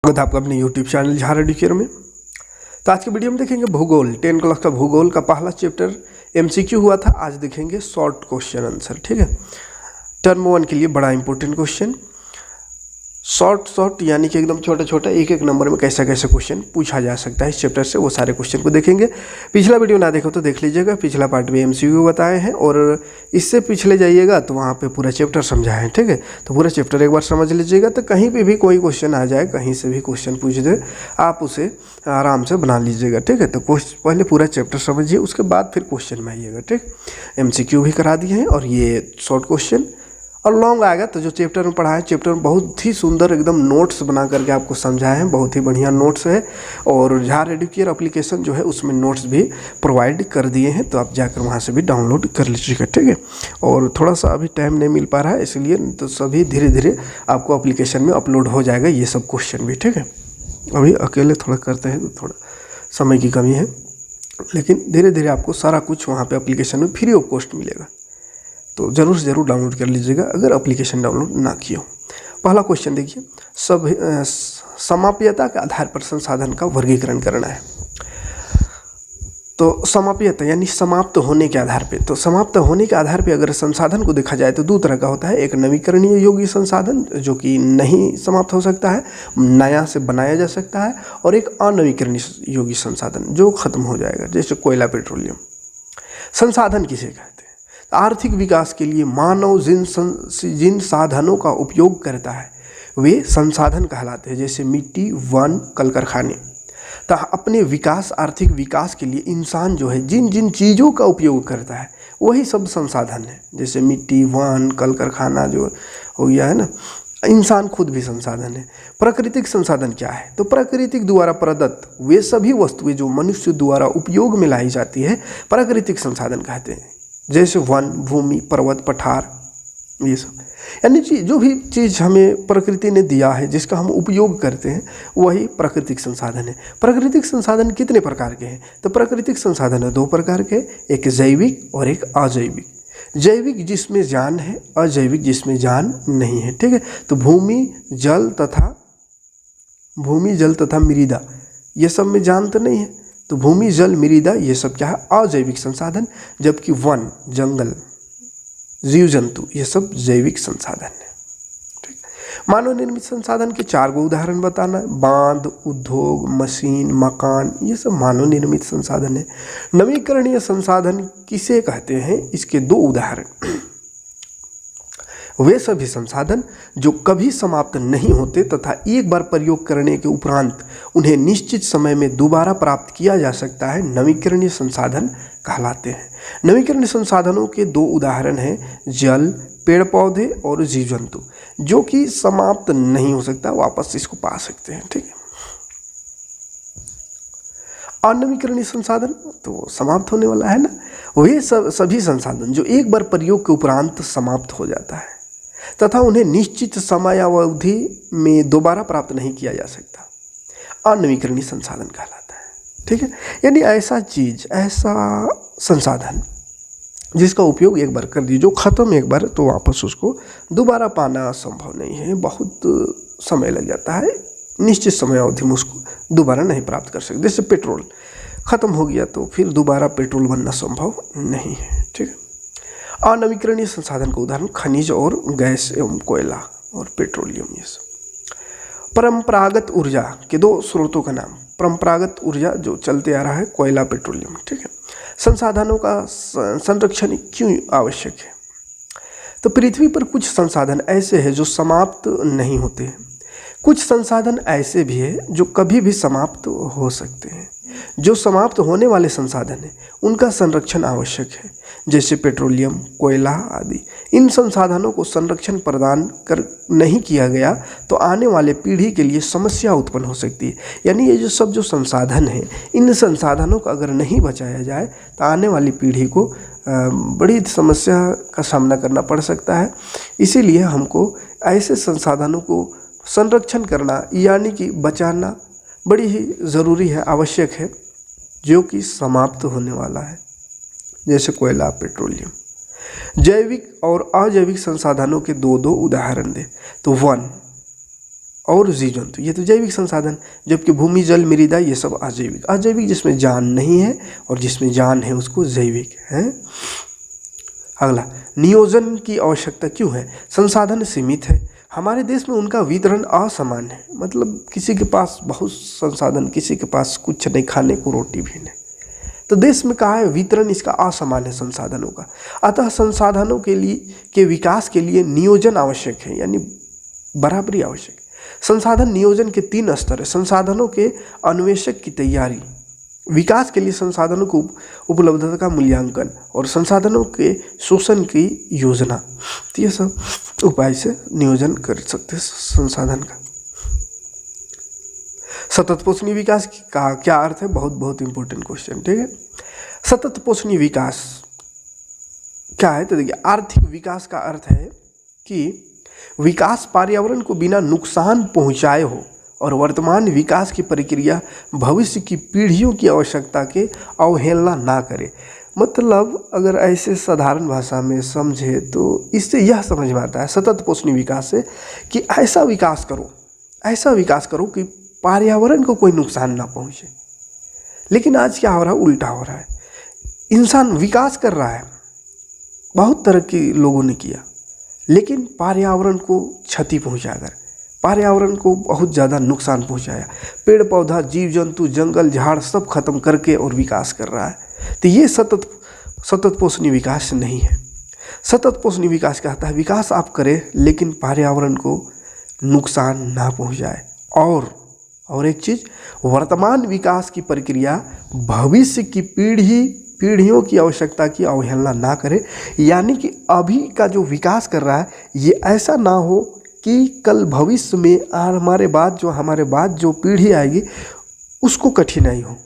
स्वागत है आपका अपने यूट्यूब चैनल झार एडुकेयर में। तो आज के वीडियो में देखेंगे भूगोल, 10 क्लास का भूगोल का पहला चैप्टर एमसीक्यू हुआ था। आज देखेंगे शॉर्ट क्वेश्चन आंसर। ठीक है, टर्म 1 के लिए बड़ा इंपॉर्टेंट क्वेश्चन, शॉर्ट यानी कि एकदम छोटा छोटा एक एक नंबर में कैसा कैसा क्वेश्चन पूछा जा सकता है इस चैप्टर से, वो सारे क्वेश्चन को देखेंगे। पिछला वीडियो ना देखो तो देख लीजिएगा, पिछला पार्ट में एमसीक्यू बताए हैं और इससे पिछले जाइएगा तो वहाँ पे पूरा चैप्टर समझाए हैं। ठीक है, तो पूरा चैप्टर एक बार समझ लीजिएगा, तो कहीं पे भी कोई क्वेश्चन आ जाए, कहीं से भी क्वेश्चन पूछ दे, आप उसे आराम से बना लीजिएगा। ठीक है, तो पहले पूरा चैप्टर समझिए, उसके बाद फिर क्वेश्चन में आइएगा। ठीक, एमसीक्यू भी करा दिए हैं और ये शॉर्ट क्वेश्चन और लॉन्ग आएगा। तो जो चैप्टर में पढ़ा है, चैप्टर में बहुत ही सुंदर एकदम नोट्स बना करके आपको समझाए हैं, बहुत ही बढ़िया नोट्स है। और झार एडुकेयर एप्लीकेशन जो है उसमें नोट्स भी प्रोवाइड कर दिए हैं, तो आप जाकर वहाँ से भी डाउनलोड कर लीजिएगा। ठीक है, और थोड़ा सा अभी टाइम नहीं मिल पा रहा है, इसलिए तो सभी धीरे धीरे आपको एप्लीकेशन में अपलोड हो जाएगा ये सब क्वेश्चन भी। ठीक है, अभी अकेले थोड़ा करते हैं तो थोड़ा समय की कमी है, लेकिन धीरे धीरे आपको सारा कुछ वहाँ पर एप्लीकेशन में फ्री ऑफ कॉस्ट मिलेगा, तो ज़रूर से ज़रूर डाउनलोड कर लीजिएगा अगर एप्लीकेशन डाउनलोड ना किया हो। पहला क्वेश्चन देखिए, समाप्यता के आधार पर संसाधन का वर्गीकरण करना है। तो समाप्यता यानी समाप्त होने के आधार पे, तो समाप्त होने के आधार पे अगर संसाधन को देखा जाए तो दो तरह का होता है। एक नवीकरणीय योग्य संसाधन जो कि नहीं समाप्त हो सकता है, नया से बनाया जा सकता है, और एक अनवीकरणीय योग्य संसाधन जो खत्म हो जाएगा, जैसे कोयला, पेट्रोलियम। संसाधन किसे कहते हैं? आर्थिक विकास के लिए मानव जिन साधनों का उपयोग करता है वे संसाधन कहलाते हैं, जैसे मिट्टी, वन, कल कारखाने। तो अपने विकास, आर्थिक विकास के लिए इंसान जो है जिन जिन चीज़ों का उपयोग करता है वही सब संसाधन है, जैसे मिट्टी, वन, कल कारखाना जो हो गया है ना। इंसान खुद भी संसाधन है। प्राकृतिक संसाधन क्या है? तो प्राकृतिक द्वारा प्रदत्त वे सभी वस्तुएं जो मनुष्य द्वारा उपयोग में लाई जाती है प्राकृतिक संसाधन कहते हैं, जैसे वन, भूमि, पर्वत, पठार, ये सब। यानी जो भी चीज़ हमें प्रकृति ने दिया है, जिसका हम उपयोग करते हैं, वही प्राकृतिक संसाधन है। प्राकृतिक संसाधन कितने प्रकार के हैं? तो प्राकृतिक संसाधन है दो प्रकार के, एक जैविक और एक अजैविक। जैविक जिसमें जान है, अजैविक जिसमें जान नहीं है। ठीक है, तो भूमि, जल तथा मृदा, ये सब में जान तो नहीं है, तो भूमि, जल, मृदा ये सब क्या है? अजैविक संसाधन। जबकि वन, जंगल, जीव जंतु ये सब जैविक संसाधन है। ठीक, मानव निर्मित संसाधन के 4 उदाहरण बताना। बांध, उद्योग, मशीन, मकान, ये सब मानव निर्मित संसाधन है। नवीकरणीय संसाधन किसे कहते हैं? इसके 2 उदाहरण। वे सभी संसाधन जो कभी समाप्त नहीं होते तथा एक बार प्रयोग करने के उपरांत उन्हें निश्चित समय में दोबारा प्राप्त किया जा सकता है, नवीकरणीय संसाधन कहलाते हैं। नवीकरणीय संसाधनों के 2 उदाहरण हैं, जल, पेड़ पौधे और जीव जंतु, जो कि समाप्त नहीं हो सकता, वापस इसको पा सकते हैं। ठीक है, अनवीकरणीय संसाधन तो समाप्त होने वाला है ना, वे सभी संसाधन जो एक बार प्रयोग के उपरांत समाप्त हो जाता है तथा उन्हें निश्चित समयावधि में दोबारा प्राप्त नहीं किया जा सकता, अनवीकरणीय संसाधन कहलाता है। ठीक है, यानी ऐसा चीज, ऐसा संसाधन जिसका उपयोग एक बार कर दिए, जो खत्म एक बार, तो वापस उसको दोबारा पाना संभव नहीं है, बहुत समय लग जाता है, निश्चित समयावधि में उसको दोबारा नहीं प्राप्त कर सकते। जैसे पेट्रोल खत्म हो गया तो फिर दोबारा पेट्रोल बनना संभव नहीं है। ठीक है, अनवीकरणीय संसाधन का उदाहरण खनिज और गैस एवं कोयला और पेट्रोलियम, ये सब। परंपरागत ऊर्जा के 2 स्रोतों का नाम। परंपरागत ऊर्जा जो चलते आ रहा है, कोयला, पेट्रोलियम। ठीक है, संसाधनों का संरक्षण क्यों आवश्यक है? तो पृथ्वी पर कुछ संसाधन ऐसे हैं जो समाप्त नहीं होते हैं, कुछ संसाधन ऐसे भी हैं जो कभी भी समाप्त हो सकते हैं। जो समाप्त होने वाले संसाधन हैं उनका संरक्षण आवश्यक है, जैसे पेट्रोलियम, कोयला आदि। इन संसाधनों को संरक्षण प्रदान कर नहीं किया गया तो आने वाले पीढ़ी के लिए समस्या उत्पन्न हो सकती है। यानी ये जो सब जो संसाधन हैं, इन संसाधनों को अगर नहीं बचाया जाए तो आने वाली पीढ़ी को बड़ी समस्या का सामना करना पड़ सकता है। इसीलिए हमको ऐसे संसाधनों को संरक्षण करना यानी कि बचाना बड़ी ही ज़रूरी है, आवश्यक है, जो कि समाप्त होने वाला है, जैसे कोयला, पेट्रोलियम। जैविक और अजैविक संसाधनों के 2 उदाहरण दें तो वन और जीव जंतु, ये तो जैविक संसाधन। जबकि भूमि, जल, मृदा ये सब अजैविक। अजैविक जिसमें जान नहीं है और जिसमें जान है उसको जैविक है। अगला, नियोजन की आवश्यकता क्यों है? संसाधन सीमित है, हमारे देश में उनका वितरण असमान है। मतलब किसी के पास बहुत संसाधन, किसी के पास कुछ नहीं, खाने को रोटी भी नहीं। तो देश में कहा है वितरण इसका असमान है संसाधनों का। अतः संसाधनों के विकास के लिए नियोजन आवश्यक है, यानी बराबरी आवश्यक है। संसाधन नियोजन के 3 स्तर है। संसाधनों के अन्वेषक की तैयारी, विकास के लिए संसाधनों को उपलब्धता का मूल्यांकन और संसाधनों के शोषण की योजना। तो ये सब उपाय से नियोजन कर सकते हैं संसाधन का। सतत पोषणीय विकास का क्या अर्थ है? बहुत बहुत इंपॉर्टेंट क्वेश्चन, ठीक है। सतत पोषणीय विकास क्या है? तो देखिए, आर्थिक विकास का अर्थ है कि विकास पर्यावरण को बिना नुकसान पहुंचाए हो और वर्तमान विकास की प्रक्रिया भविष्य की पीढ़ियों की आवश्यकता के अवहेलना ना करे। मतलब अगर ऐसे साधारण भाषा में समझे तो इससे यह समझ में आता है सतत पोषणीय विकास से कि ऐसा विकास करो कि पर्यावरण को कोई नुकसान ना पहुंचे। लेकिन आज क्या हो रहा है? उल्टा हो रहा है। इंसान विकास कर रहा है, बहुत तरह के लोगों ने किया, लेकिन पर्यावरण को क्षति पहुंचाकर, पर्यावरण को बहुत ज़्यादा नुकसान पहुंचाया। पेड़ पौधा, जीव जंतु, जंगल झाड़ सब खत्म करके और विकास कर रहा है। तो ये सतत पोषणीय विकास नहीं है। सतत पोषणीय विकास कहता है विकास आप करें लेकिन पर्यावरण को नुकसान ना पहुंचाए। और एक चीज़, वर्तमान विकास की प्रक्रिया भविष्य की पीढ़ियों की आवश्यकता की अवहेलना ना करे। यानी कि अभी का जो विकास कर रहा है ये ऐसा ना हो कि कल भविष्य में हमारे बाद जो पीढ़ी आएगी उसको कठिनाई हो,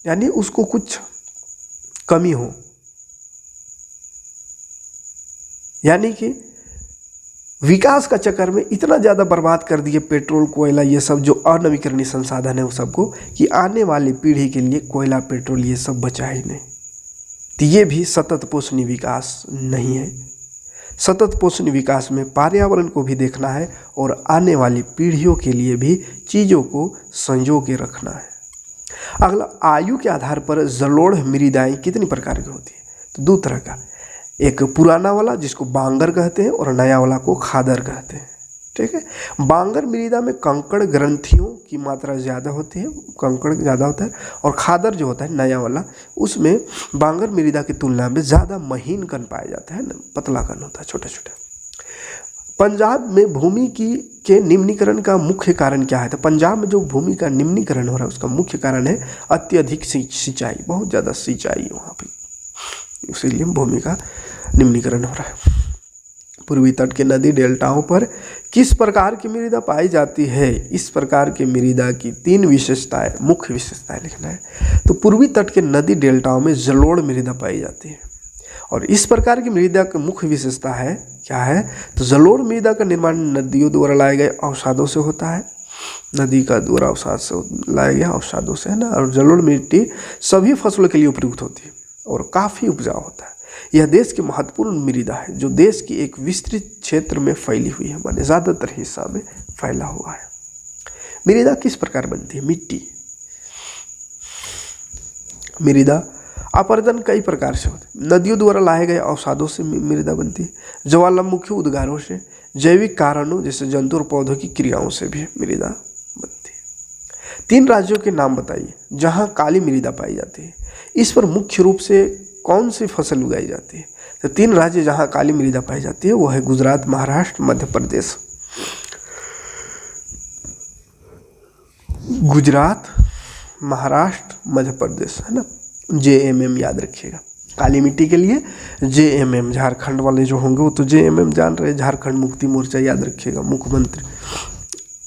यानी उसको कुछ कमी हो। यानी कि विकास का चक्कर में इतना ज़्यादा बर्बाद कर दिए पेट्रोल, कोयला, ये सब जो अनवीकरणीय संसाधन है वो सबको, कि आने वाली पीढ़ी के लिए कोयला, पेट्रोल ये सब बचा ही नहीं। तो ये भी सतत पोषणीय विकास नहीं है। सतत पोषणीय विकास में पर्यावरण को भी देखना है और आने वाली पीढ़ियों के लिए भी चीज़ों को संजो के रखना है। अगला, आयु के आधार पर जलोढ़ मृदाएं कितनी प्रकार की होती है? तो 2 तरह का, एक पुराना वाला जिसको बांगर कहते हैं और नया वाला को खादर कहते हैं, ठीक है। बांगर मृदा में कंकड़ ग्रंथियों की मात्रा ज़्यादा होती है, कंकड़ ज़्यादा होता है, और खादर जो होता है नया वाला, उसमें बांगर मृदा की तुलना में ज़्यादा महीन कण पाया जाता है ना, पतला कण होता है, छोटा छोटा। पंजाब में भूमि के निम्नीकरण का मुख्य कारण क्या है? तो पंजाब में जो भूमि का निम्नीकरण हो रहा है उसका मुख्य कारण है अत्यधिक सिंचाई, बहुत ज़्यादा सिंचाई वहाँ पर, इसीलिए भूमि का निम्नीकरण हो रहा है। पूर्वी तट के नदी डेल्टाओं पर किस प्रकार की मृदा पाई जाती है? इस प्रकार के मृदा की 3 विशेषताएं, मुख्य विशेषताएं लिखना है। तो पूर्वी तट के नदी डेल्टाओं में जलोढ़ मृदा पाई जाती है, और इस प्रकार की मृदा की मुख्य विशेषता है क्या है? तो जलोढ़ मृदा का निर्माण नदियों द्वारा लाए गए अवसादों से होता है, नदी का द्वारा अवसाद से लाया गया अवसादों से, है ना। और जलोढ़ मिट्टी सभी फसलों के लिए उपयुक्त होती है और काफ़ी उपजाऊ होता है। यह देश की महत्वपूर्ण मृदा है जो देश की एक विस्तृत क्षेत्र में फैली हुई है, माने ज़्यादातर हिस्सा में फैला हुआ है। मृदा किस प्रकार बनती है? मिट्टी, मृदा अपरदन कई प्रकार से होते हैं। नदियों द्वारा लाए गए अवसादों से मृदा बनती है, ज्वालामुखी उद्गारों से, जैविक कारणों जैसे जंतु और पौधों की क्रियाओं से भी मृदा बनती है। 3 राज्यों के नाम बताइए जहाँ काली मृदा पाई जाती है। इस पर मुख्य रूप से कौन सी फसल उगाई जाती है? तो 3 राज्य जहाँ काली मृदा पाई जाती है वो है गुजरात, महाराष्ट्र, मध्य प्रदेश। गुजरात, महाराष्ट्र, मध्य प्रदेश, है ना। JMM याद रखिएगा काली मिट्टी के लिए। JMM झारखंड वाले जो होंगे वो तो JMM जान रहे, झारखंड मुक्ति मोर्चा याद रखिएगा, मुख्यमंत्री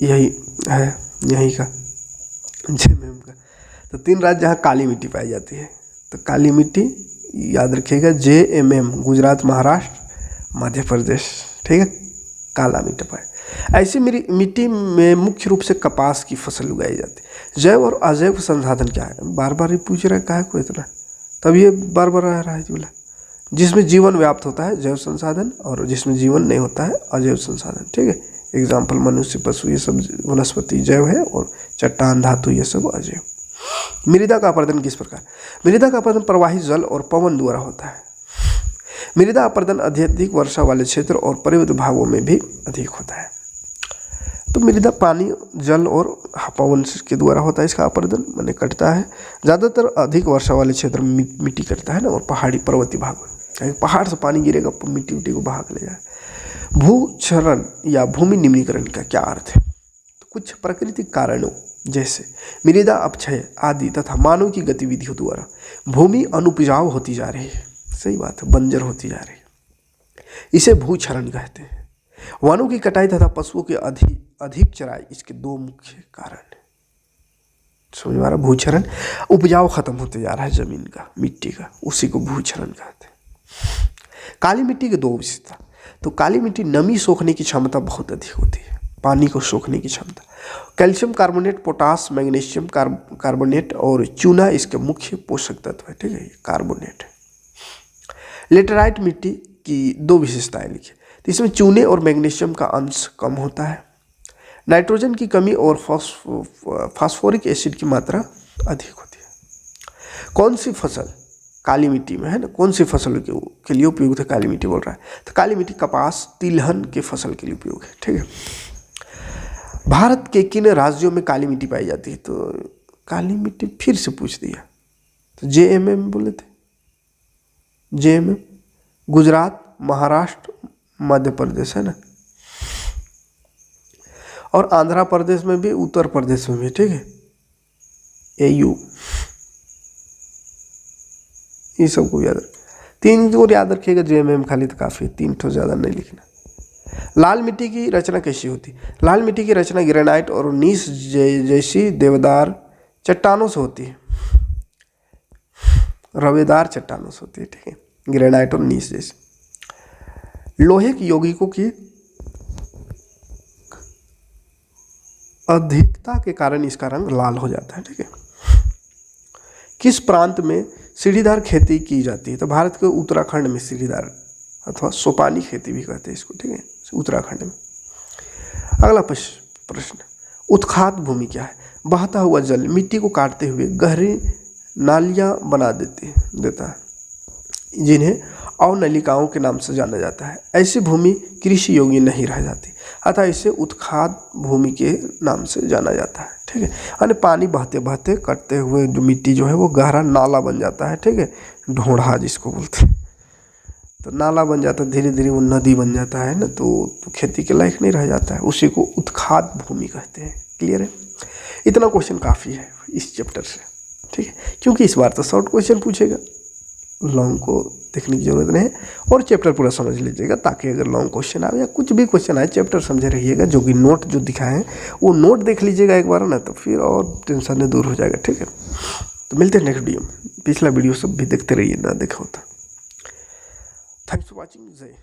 यही है, यही का JMM का। तो 3 राज्य जहाँ काली मिट्टी पाई जाती है, तो काली मिट्टी याद रखिएगा JMM, गुजरात, महाराष्ट्र, मध्य प्रदेश, ठीक है, काला मिट्टी पाए। ऐसी मिट्टी में मुख्य रूप से कपास की फसल उगाई जाती है। जैव और अजैव संसाधन क्या है? बार बार ही पूछ रहा है, क्या है कोई इतना, तब ये बार बार आ रहा है बोला। जिसमें जीवन व्याप्त होता है जैव संसाधन, और जिसमें जीवन नहीं होता है अजैव संसाधन, ठीक है, एग्जाम्पल मनुष्य, पशु, ये सब वनस्पति जैव है, और चट्टान, धातु, ये सब अजैव। मृदा का अपर्दन किस प्रकार? मृदा का अपर्दन प्रवाही जल और पवन द्वारा होता है। मृदा अपर्दन अत्यधिक वर्षा वाले क्षेत्र और पर्वत भागों में भी अधिक होता है। तो मृदा पानी, जल और पवन के द्वारा होता है इसका अपर्दन, माने कटता है। ज़्यादातर अधिक वर्षा वाले क्षेत्र में मिट्टी कटता है ना, और पहाड़ी पर्वतीय भाग में, पहाड़ से पानी गिरेगा, मिट्टी उट्टी को बहा ले जाए। भूक्षरण या भूमि निम्नीकरण का क्या अर्थ है? तो कुछ प्राकृतिक कारणों जैसे मृदा अपक्षय आदि तथा मानव की गतिविधियों द्वारा भूमि अनुपजाऊ होती जा रही है। सही बात है, बंजर होती जा रही है, इसे भूक्षरण कहते हैं। वनों की कटाई तथा पशुओं की अधिक चराई इसके दो मुख्य कारण हैं। समझ में आ रहा? भूक्षरण, उपजाऊ खत्म होते जा रहा है जमीन का, मिट्टी का, उसी को भूक्षरण कहते हैं। काली मिट्टी की दो विशेषता। तो काली मिट्टी नमी सोखने की क्षमता बहुत अधिक होती है, पानी को सोखने की क्षमता। Calcium carbonate, potash, magnesium carbonate और चूना इसके मुख्य पोषक तत्व है। ठीक है, कार्बोनेट है। लेटेराइट मिट्टी की दो विशेषताएं लिखी। तो इसमें चूने और मैग्नीशियम का अंश कम होता है, नाइट्रोजन की कमी और फास्फोरिक एसिड की मात्रा अधिक होती है। कौन सी फसल काली मिट्टी में है ना, कौन सी फसल के लिए उपयुक्त है काली मिट्टी बोल रहा है? तो काली मिट्टी कपास, तिलहन के फसल के लिए उपयोग है। ठीक है। भारत के किन राज्यों में काली मिट्टी पाई जाती है? तो काली मिट्टी फिर से पूछ दिया, तो JMM बोले थे, JMM, गुजरात, महाराष्ट्र, मध्य प्रदेश है ना, और आंध्र प्रदेश में भी, उत्तर प्रदेश में भी। ठीक है, AU, ये सबको याद रख, 3 और याद रखिएगा, JMM खाली तो काफ़ी, 3 तो ज़्यादा नहीं लिखना। लाल मिट्टी की रचना कैसी होती? लाल मिट्टी की रचना ग्रेनाइट और नीस जैसी देवदार चट्टानों से होती है, रवेदार चट्टानों से होती है। ठीक है, ग्रेनाइट और नीस जैसी। लोहे की यौगिकों की अधिकता के कारण इसका रंग लाल हो जाता है। ठीक है। किस प्रांत में सीढ़ीदार खेती की जाती है? तो भारत के उत्तराखंड में सीढ़ीदार अथवा सोपानी खेती भी कहते हैं इसको। ठीक है, उत्तराखंड में। अगला प्रश्न, उत्खात भूमि क्या है? बहता हुआ जल मिट्टी को काटते हुए गहरी नालियां बना देता है, जिन्हें अवनलिकाओं के नाम से जाना जाता है। ऐसी भूमि कृषि योग्य नहीं रह जाती, अतः इसे उत्खात भूमि के नाम से जाना जाता है। ठीक है, यानी पानी बहते बहते कटते हुए जो मिट्टी जो है वो गहरा नाला बन जाता है। ठीक है, ढोढ़ा जिसको बोलते हैं, तो नाला बन जाता है, धीरे धीरे वो नदी बन जाता है ना, तो खेती के लायक नहीं रह जाता है, उसी को उत्खात भूमि कहते हैं। क्लियर है? इतना क्वेश्चन काफ़ी है इस चैप्टर से। ठीक है, क्योंकि इस बार तो शॉर्ट क्वेश्चन पूछेगा, लॉन्ग को देखने की जरूरत नहीं है, और चैप्टर पूरा समझ लीजिएगा, ताकि अगर लॉन्ग क्वेश्चन आए या कुछ भी क्वेश्चन आए चैप्टर समझे रहिएगा। जो कि नोट जो दिखाए हैं वो नोट देख लीजिएगा एक बार ना, तो फिर और टेंशन दूर हो जाएगा। ठीक है, तो मिलते हैं नेक्स्ट वीडियो में। पिछला वीडियो सब भी देखते रहिए, ना देखा होता। Thanks for watching. जय